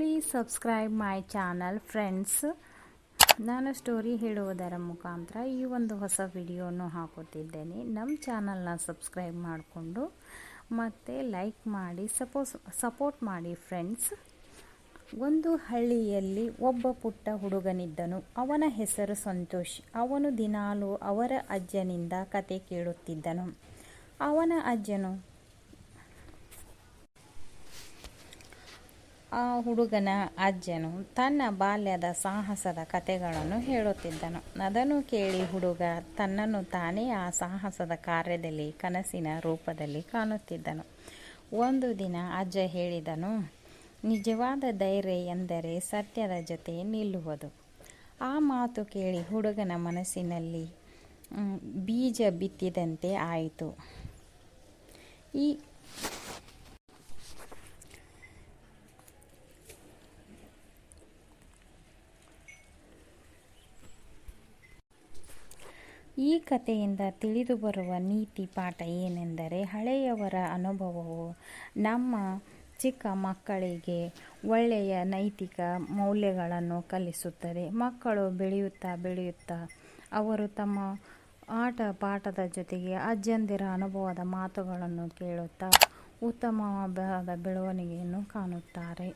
Please subscribe my channel friends. ನಾನು story ಹೇಳುವುದರ ಮುಖಾಂತರ ಈ ಒಂದು ಹೊಸ ವಿಡಿಯೋನು ಹಾಕುತ್ತಿದ್ದೇನೆ. ನಮ್ಮ ಚಾನಲ್ನ ಸಬ್ಸ್ಕ್ರೈಬ್ ಮಾಡಿಕೊಂಡು ಮತ್ತು ಲೈಕ್ ಮಾಡಿ ಸಪೋರ್ಟ್ ಮಾಡಿ ಫ್ರೆಂಡ್ಸ್. ಒಂದು ಹಳ್ಳಿಯಲ್ಲಿ ಒಬ್ಬ ಪುಟ್ಟ ಹುಡುಗನಿದ್ದನು. ಅವನ ಹೆಸರು ಸಂತೋಷ್. ಅವನು ದಿನಾಲೂ ಅವರ ಅಜ್ಜನಿಂದ ಕತೆ ಕೇಳುತ್ತಿದ್ದನು. ಅವನ ಅಜ್ಜನು ಆ ಹುಡುಗನ ಅಜ್ಜನು ತನ್ನ ಬಾಲ್ಯದ ಸಾಹಸದ ಕತೆಗಳನ್ನು ಹೇಳುತ್ತಿದ್ದನು. ಅದನ್ನು ಕೇಳಿ ಹುಡುಗ ತನ್ನನ್ನು ತಾನೇ ಆ ಸಾಹಸದ ಕಾರ್ಯದಲ್ಲಿ ಕನಸಿನ ರೂಪದಲ್ಲಿ ಕಾಣುತ್ತಿದ್ದನು. ಒಂದು ದಿನ ಅಜ್ಜ ಹೇಳಿದನು, ನಿಜವಾದ ಧೈರ್ಯ ಎಂದರೆ ಸತ್ಯದ ಜೊತೆ ನಿಲ್ಲುವುದು. ಆ ಮಾತು ಕೇಳಿ ಹುಡುಗನ ಮನಸ್ಸಿನಲ್ಲಿ ಬೀಜ ಬಿತ್ತಿದಂತೆ ಆಯಿತು. ಈ ಕಥೆಯಿಂದ ತಿಳಿದು ಬರುವ ನೀತಿ ಪಾಠ ಏನೆಂದರೆ, ಹಳೆಯವರ ಅನುಭವವು ನಮ್ಮ ಚಿಕ್ಕ ಮಕ್ಕಳಿಗೆ ಒಳ್ಳೆಯ ನೈತಿಕ ಮೌಲ್ಯಗಳನ್ನು ಕಲಿಸುತ್ತದೆ. ಮಕ್ಕಳು ಬೆಳೆಯುತ್ತಾ ಅವರು ತಮ್ಮ ಆಟ ಪಾಠದ ಜೊತೆಗೆ ಅಜ್ಜಂದಿರ ಅನುಭವದ ಮಾತುಗಳನ್ನು ಕೇಳುತ್ತಾ ಉತ್ತಮವಾದ ಬೆಳವಣಿಗೆಯನ್ನು ಕಾಣುತ್ತಾರೆ.